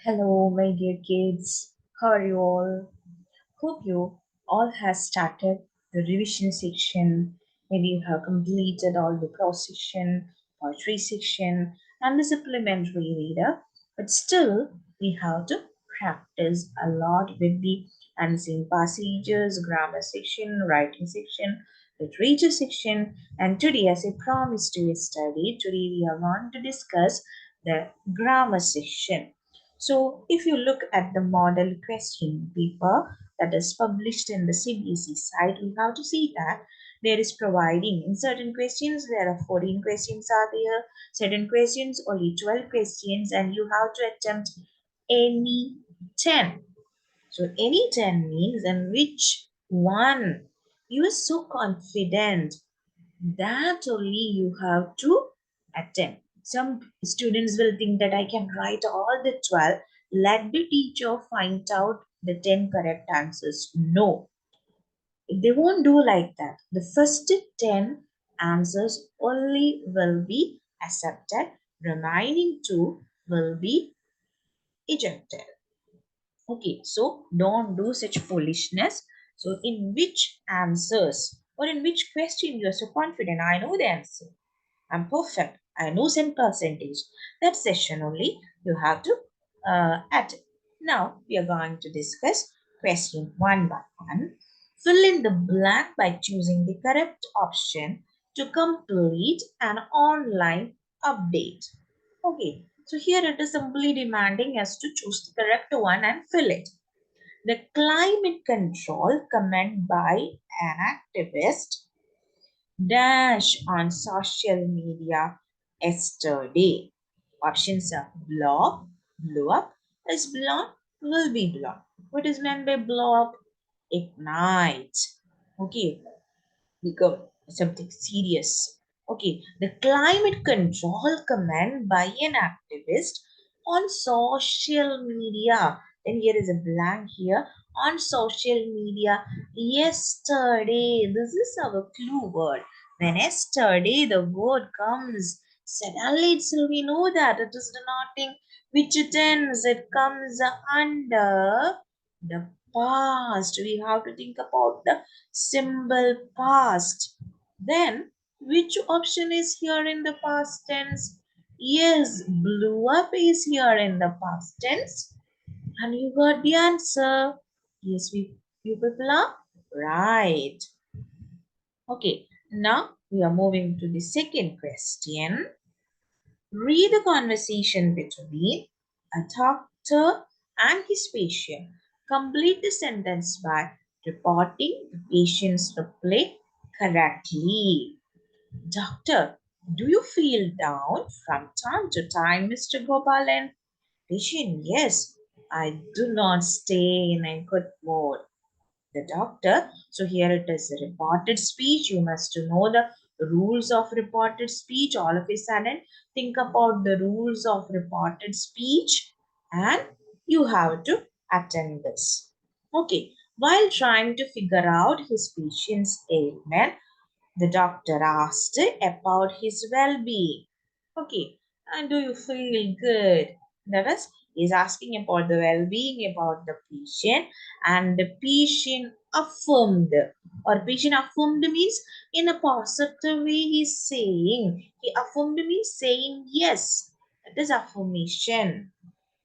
Hello, my dear kids. How are you all? Hope you all have started the revision section. Maybe you have completed all the cross section, poetry section, and the supplementary reader. But still, we have to practice a lot with the unseen passages, grammar section, writing section, literature section. And today, as I promised you yesterday, today we are going to discuss the grammar section. So, if you look at the model question paper, that is published in the CBSE site, we have to see that there is providing in certain questions there are 14 questions are there, certain questions only 12 questions, and you have to attempt any 10. So any 10 means in which one you are so confident that only you have to attempt. Some students will think that I can write all the 12. Let the teacher find out the 10 correct answers. No, they won't do like that. The first 10 answers only will be accepted. Remaining two will be ejected. Okay, so don't do such foolishness. So in which answers or in which question you are so confident? I know the answer. I'm perfect. I know some percentage. That session only you have to attend. Now we are going to discuss question one by one. Fill in the blank by choosing the correct option to complete an online update. Okay, so here it is simply demanding us to choose the correct one and fill it. The climate control comment by an activist dash on social media yesterday. Options are blow, blow up, is blown, will be blown. What is meant by blow up? Ignite. Okay, become something serious. Okay, the climate control comment by an activist on social media. Then here is a blank here on social media yesterday. This is our clue word. When yesterday the word comes, suddenly itself we know that it is denoting which tense. It comes under the past. We have to think about the simple past. Then, which option is here in the past tense? Yes, blew up is here in the past tense. And you got the answer. Yes, you people are right. Okay, now we are moving to the second question. Read the conversation between a doctor and his patient. Complete the sentence by reporting the patient's reply correctly. Doctor, do you feel down from time to time, Mr. Gopalan? Patient, yes, I do not stay in a good mood. The doctor, so here it is a reported speech. You must know the rules of reported speech. All of a sudden, think about the rules of reported speech and you have to attend this. Okay, while trying to figure out his patient's ailment, the doctor asked about his well-being. Okay, and do you feel good? That is, he's asking about the well-being about the patient, and the patient affirmed. Or patient affirmed means in a positive way he's saying. He affirmed means saying yes. That is affirmation.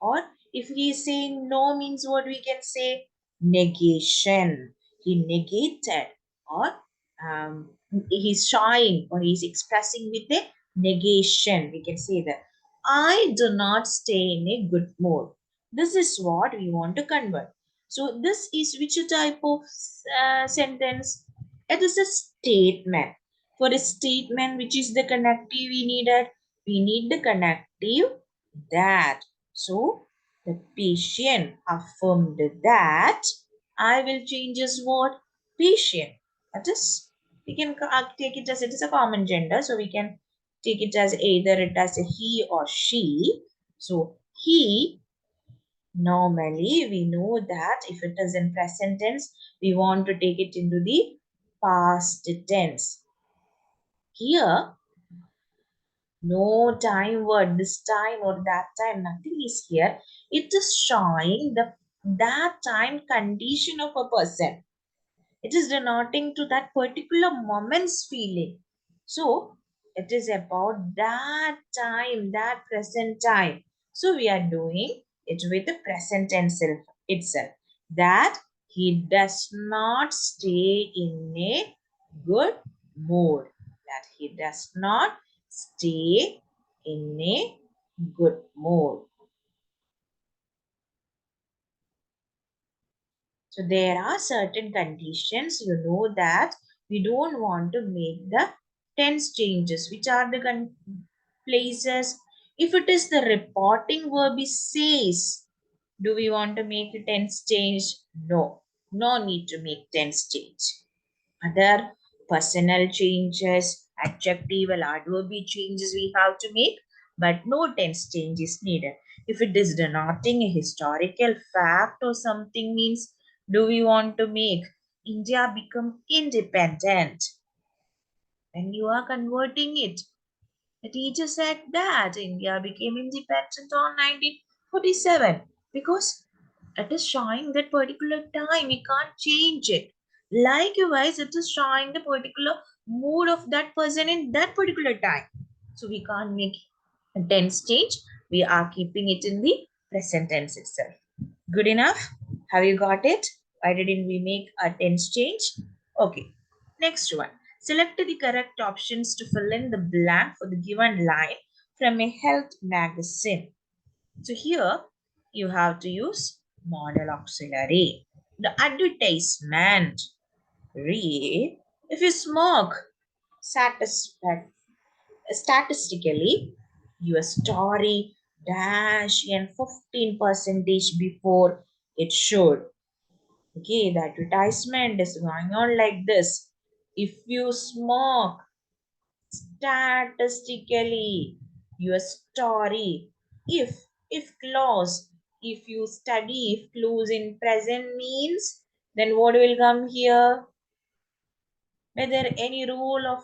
Or if he is saying no means what we can say? Negation. He negated. Or he's showing or he's expressing with a negation. We can say that. I do not stay in a good mood. This is what we want to convert. So this is which type of sentence? It is a statement. For a statement, which is the connective we needed? We need the connective that. So the patient affirmed that I will change his word patient. That is, we can take it as it is a common gender. So we can take it as either it as a he or she. So he, normally we know that if it is in present tense, we want to take it into the past tense. Here No time word, this time or that time, nothing is here. It is showing the that time condition of a person. It is denoting to that particular moment's feeling. So it is about that time, that present time. So we are doing it with the present tense itself. That he does not stay in a good mood. That he does not stay in a good mood. So there are certain conditions, you know, that we don't want to make the tense changes. Which are the places? If it is the reporting verb is says, do we want to make a tense change? No, no need to make tense change. Other personal changes, adjectival, adverbial changes we have to make, but no tense change is needed. If it is denoting a historical fact or something means, do we want to make India become independent? When you are converting it, the teacher said that India became independent on 1947 because it is showing that particular time. We can't change it. Likewise, it is showing the particular mood of that person in that particular time. So we can't make a tense change. We are keeping it in the present tense itself. Good enough? Have you got it? Why didn't we make a tense change? Okay. Next one. Select the correct options to fill in the blank for the given line from a health magazine. So here you have to use model auxiliary. The advertisement. Read. If you smoke, statistically, your story dash and 15 percentage before it should. Okay, the advertisement is going on like this. If you smoke, statistically, your story. If clause, if you study, if clause in present means, then what will come here? Whether any rule of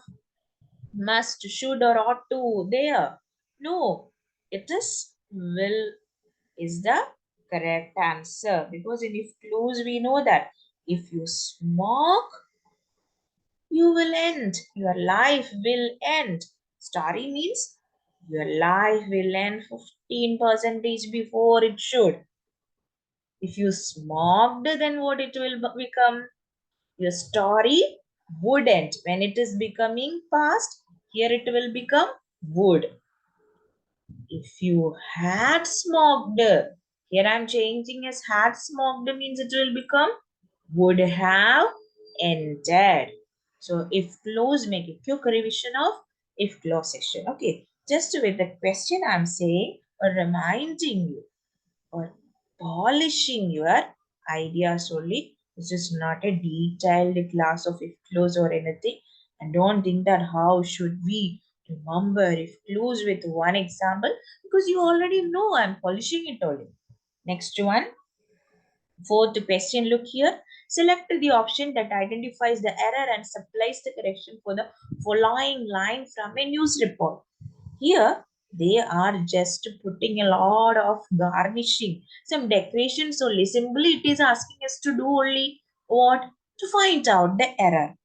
must, should, or ought to there? No, it is will is the correct answer because in if clause we know that if you smoke, you will end. Your life will end. Story means your life will end 15 percentage before it should. If you smoked, then what it will become? Your story wouldn't. When it is becoming past, here it will become would. If you had smoked, here I'm changing as had smoked means it will become would have ended. So if clause, make a quick revision of if clause section. Okay, just with the question I'm saying or reminding you or polishing your ideas only. This is not a detailed class of if clause or anything. And don't think that how should we remember if clause with one example because you already know I'm polishing it only. Next one. Fourth question, look here. Select the option that identifies the error and supplies the correction for the following line from a news report. Here, they are just putting a lot of garnishing, some decorations only. Simply, it is asking us to do only what? To find out the error.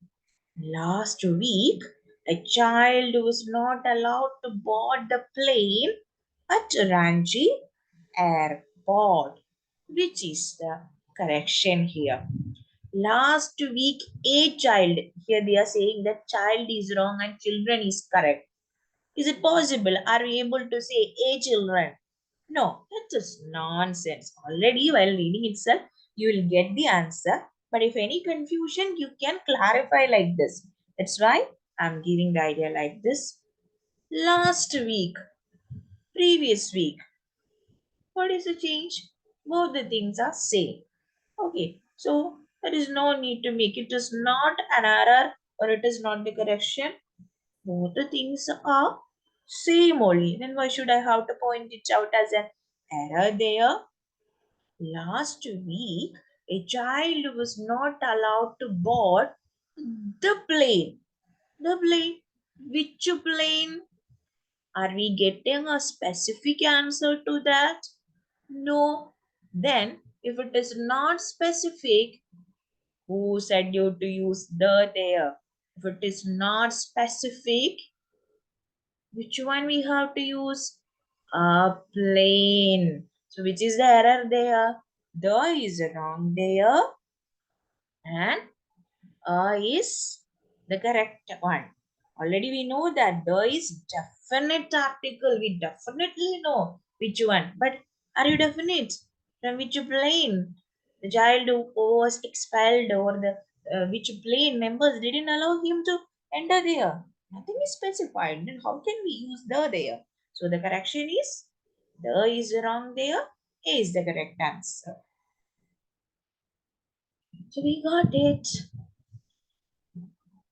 Last week, a child was not allowed to board the plane at Ranchi Airport, which is the correction here. Last week, a child. Here they are saying that child is wrong and children is correct. Is it possible? Are we able to say a children? No, that is nonsense. Already while reading itself, you will get the answer. But if any confusion, you can clarify like this. That's why I'm giving the idea like this. Last week, previous week. What is the change? Both the things are same. Okay, so there is no need to make it is not an error or it is not the correction. Both the things are same only. Then why should I have to point it out as an error there? Last week, a child was not allowed to board the plane. The plane? Which plane? Are we getting a specific answer to that? No. Then, if it is not specific, who said you to use the there? If it is not specific, which one we have to use? A plain. So, which is the error there? The is wrong there, and is the correct one. Already we know that the is definite article. We definitely know which one. But are you definite? From which plane? The child who was expelled, or the which plane members didn't allow him to enter there. Nothing is specified. Then how can we use the there? So the correction is the is wrong there. A is the correct answer. So we got it.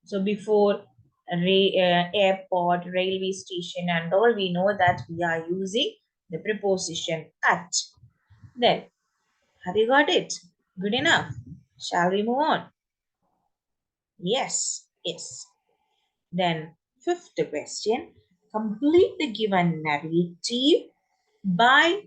So before airport, railway station and all, we know that we are using the preposition at. Then, have you got it? Good enough. Shall we move on? Yes, yes. Then, fifth question. Complete the given narrative by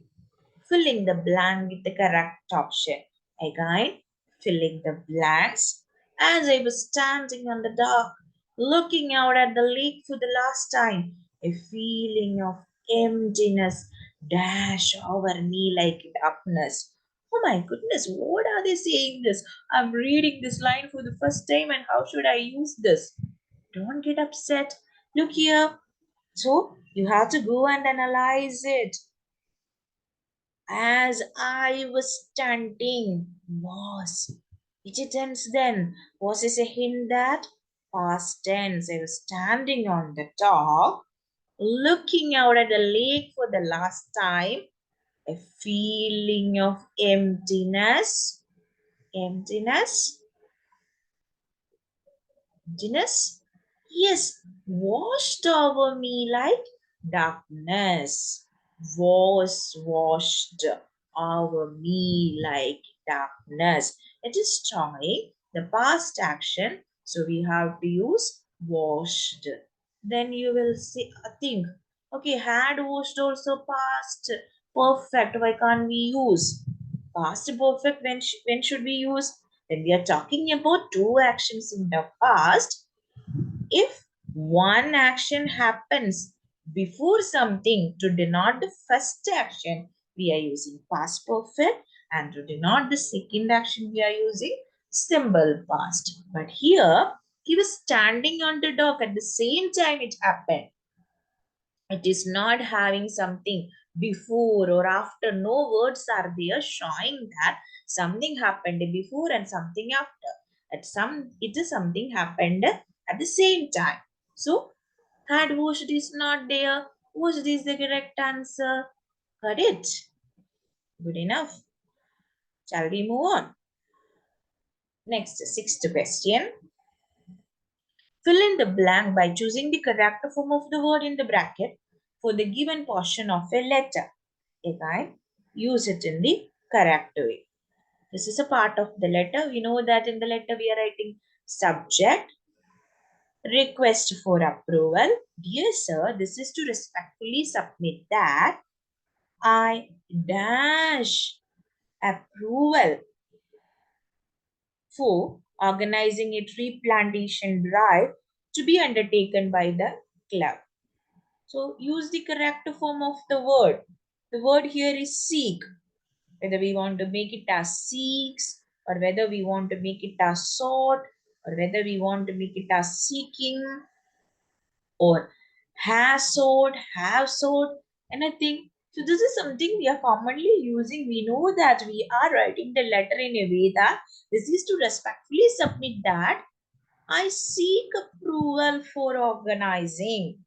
filling the blank with the correct option. Again, filling the blanks. As I was standing on the dock, looking out at the lake for the last time, a feeling of emptiness dashed over me like darkness. Oh my goodness, what are they saying this? I'm reading this line for the first time, and how should I use this? Don't get upset. Look here. So you have to go and analyze it. As I was standing was. Which tense then? Was is a hint that past tense. I was standing on the top, looking out at the lake for the last time. A feeling of emptiness. Emptiness? Emptiness? Yes, washed over me like darkness. Was washed over me like darkness. It is showing the past action, so we have to use washed. Then you will see, think, okay, had washed also past perfect. Why can't we use past perfect? When should we use? When we are talking about two actions in the past, if one action happens before something to denote the first action, we are using past perfect, and to denote the second action, we are using simple past. But here, he was standing on the dock at the same time it happened. It is not having something before or after. No words are there showing that something happened before and something after. It is something happened at the same time. So had washed is not there. Washed is the correct answer. Got it? Good enough. Shall we move on? Next, sixth question. Fill in the blank by choosing the correct form of the word in the bracket for the given portion of a letter. Again, use it in the correct way. This is a part of the letter. We know that in the letter we are writing subject, request for approval. Dear sir, this is to respectfully submit that I dash approval for organizing a tree plantation drive to be undertaken by the club. So use the correct form of the word. The word here is seek. Whether we want to make it as seeks, or whether we want to make it as sought, or whether we want to make it as seeking, or has sought, have sought, anything. So this is something we are commonly using. We know that we are writing the letter in a way that this is to respectfully submit that I seek approval for organizing.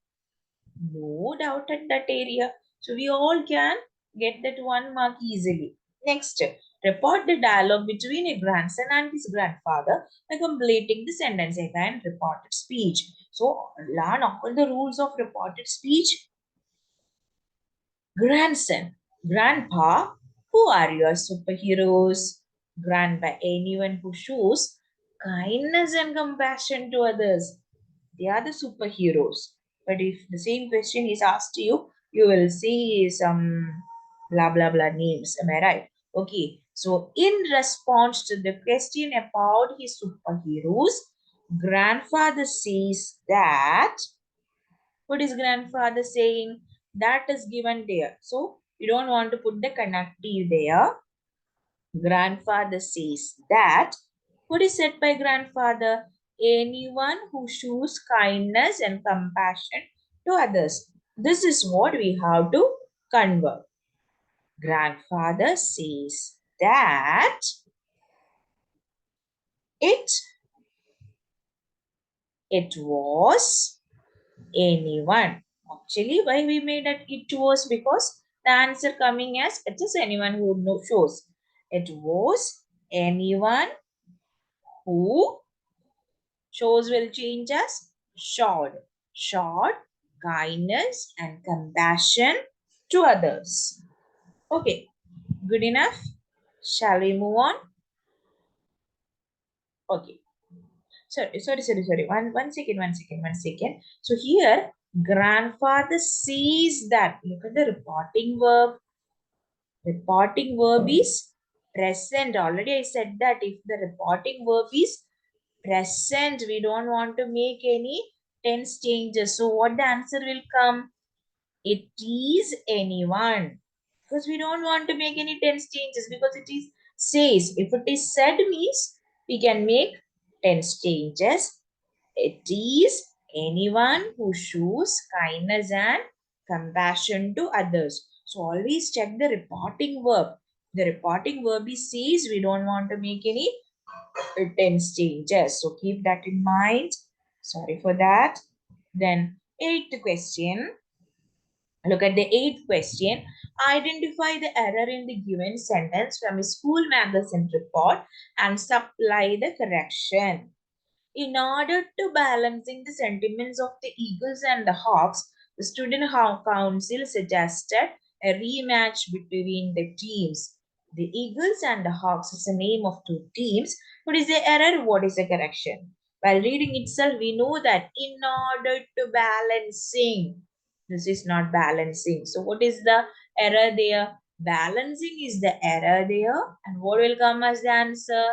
No doubt at that area. So we all can get that 1 mark easily. Next, report the dialogue between a grandson and his grandfather by completing the sentence. Again, reported speech. So learn all the rules of reported speech. Grandson, grandpa, who are your superheroes? Grandpa, anyone who shows kindness and compassion to others. They are the superheroes. But if the same question is asked to you, you will see some blah blah blah names. Am I right? Okay. So in response to the question about his superheroes, grandfather says that, what is grandfather saying? That is given there. So you don't want to put the connective there. Grandfather says that, what is said by grandfather? Anyone who shows kindness and compassion to others. This is what we have to convert. Grandfather says that it it was anyone. Actually, why we made it was, because the answer coming as it is anyone who shows. It was anyone who shows will change as showed. Showed kindness and compassion to others. Okay, good enough. Shall we move on? Okay. Sorry. One second. So here, grandfather says that. Look at the reporting verb. Reporting verb is present. Already I said that if the reporting verb is present, we don't want to make any tense changes. So what the answer will come? It is anyone. Because we don't want to make any tense changes, because it is says. If it is said means we can make tense changes. It is anyone who shows kindness and compassion to others. So always check the reporting verb. The reporting verb is says, we don't want to make any tense changes. So keep that in mind. Sorry for that. Then eighth question. Look at the eighth question. Identify the error in the given sentence from a school magazine report and supply the correction. In order to balancing the sentiments of the Eagles and the Hawks, the Student Council suggested a rematch between the teams. The Eagles and the Hawks is the name of two teams. What is the error? What is the correction? While reading itself, we know that in order to balancing, this is not balancing. So what is the error there? Balancing is the error there. And what will come as the answer?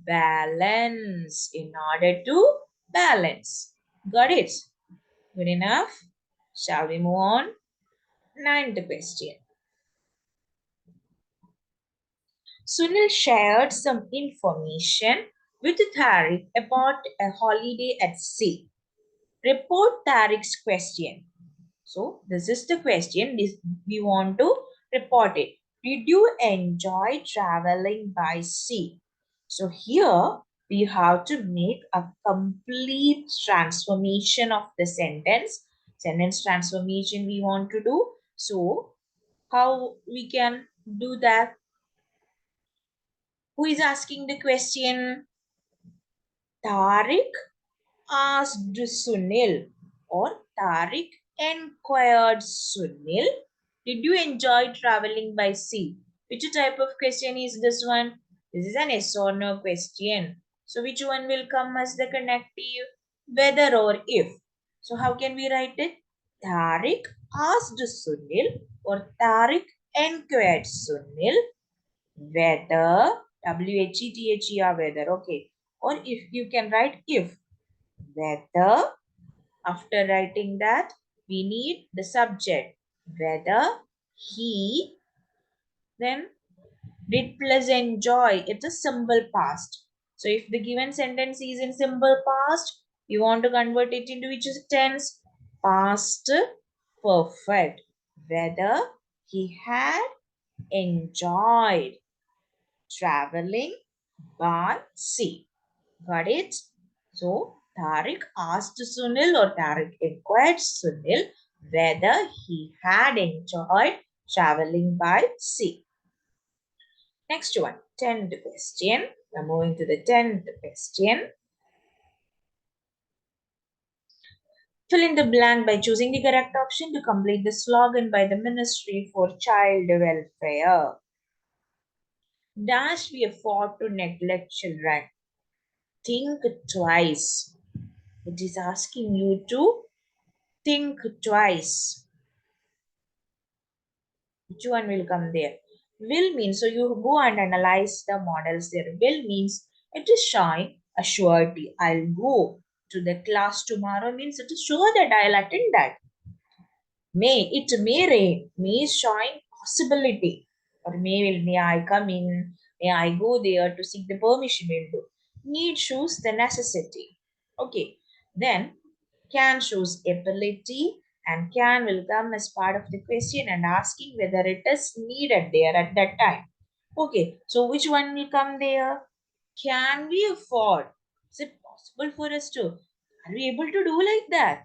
Balance. In order to balance. Got it? Good enough? Shall we move on? Ninth question. Sunil shared some information with Tariq about a holiday at sea. Report Tariq's question. So this is the question. We want to report it. Did you enjoy traveling by sea? So here we have to make a complete transformation of the sentence. Sentence transformation we want to do. So how we can do that? Who is asking the question? Tariq asked Sunil, or Tariq enquired Sunil, did you enjoy traveling by sea? Which type of question is this one? This is an yes or no question. So which one will come as the connective? Whether or if. So how can we write it? Tariq asked Sunil, or Tariq enquired Sunil whether, whether, whether, okay. Or if you can write if, whether. After writing that, we need the subject. Whether he, then did plus enjoy. It's a simple past. So if the given sentence is in simple past, you want to convert it into which is tense? Past perfect. Whether he had enjoyed traveling by sea. Got it? So, Tariq asked Sunil, or Tariq inquired Sunil whether he had enjoyed traveling by sea. Next one, 10th question. We're moving to the 10th question. Fill in the blank by choosing the correct option to complete the slogan by the Ministry for Child Welfare. Dash we afford to neglect children. Think twice. It is asking you to Think twice. Which one will come there? Will means, so you go and analyze the models there. Will means it is showing a surety. I'll go to the class tomorrow means it is sure that I'll attend that. It may rain. May is showing possibility. Or may I come in? May I go there to seek the permission? Will do. Need shows the necessity. Okay. Then can shows ability, and can will come as part of the question and asking whether it is needed there at that time. Okay. So which one will come there? Can we afford? Is it possible for us to? Are we able to do like that?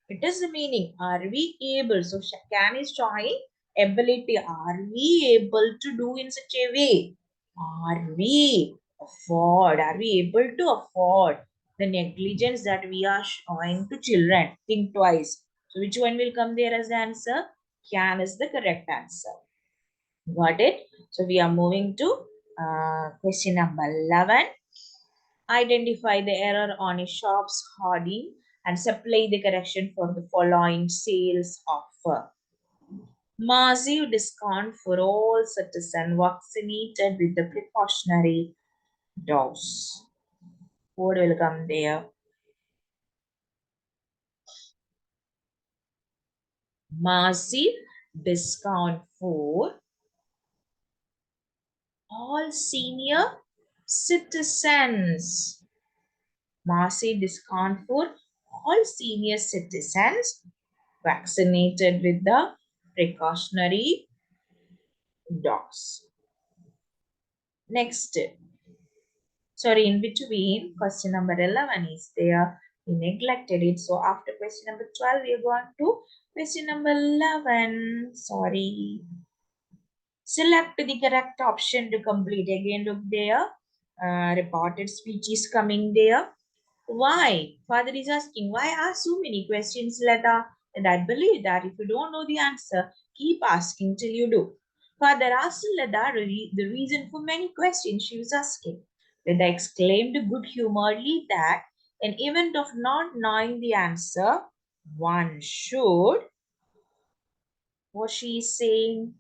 It is the meaning. Are we able? So can is showing ability. Are we able to do in such a way? Are we afford? Are we able to afford the negligence that we are showing to children? Think twice. So which one will come there as the answer? Can is the correct answer. Got it? So we are moving to question number 11. Identify the error on a shop's hoarding and supply the correction for the following sales offer. Massive discount for all citizens vaccinated with the precautionary dose. What will come there? Massive discount for all senior citizens. Massive discount for all senior citizens vaccinated with the precautionary dose. Next, sorry, in between, question number 11 is there. We neglected it. So after question number 12, we are going to question number 11. Sorry. Select the correct option to complete. Again, look there. Reported speech is coming there. Why? Father is asking, why ask so many questions, Leda? And I believe that if you don't know the answer, keep asking till you do. Father asked Leda the reason for many questions she was asking. Leda exclaimed good humoredly that in event of not knowing the answer, one should, what she is saying,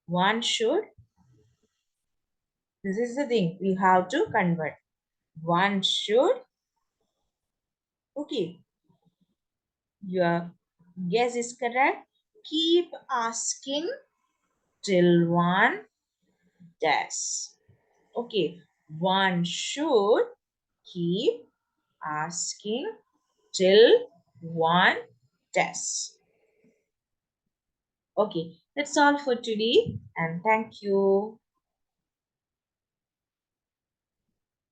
one should, this is the thing, we have to convert. One should, okay, your guess is correct. Keep asking till one does. Okay, one should keep asking till one does. Okay, that's all for today and thank you.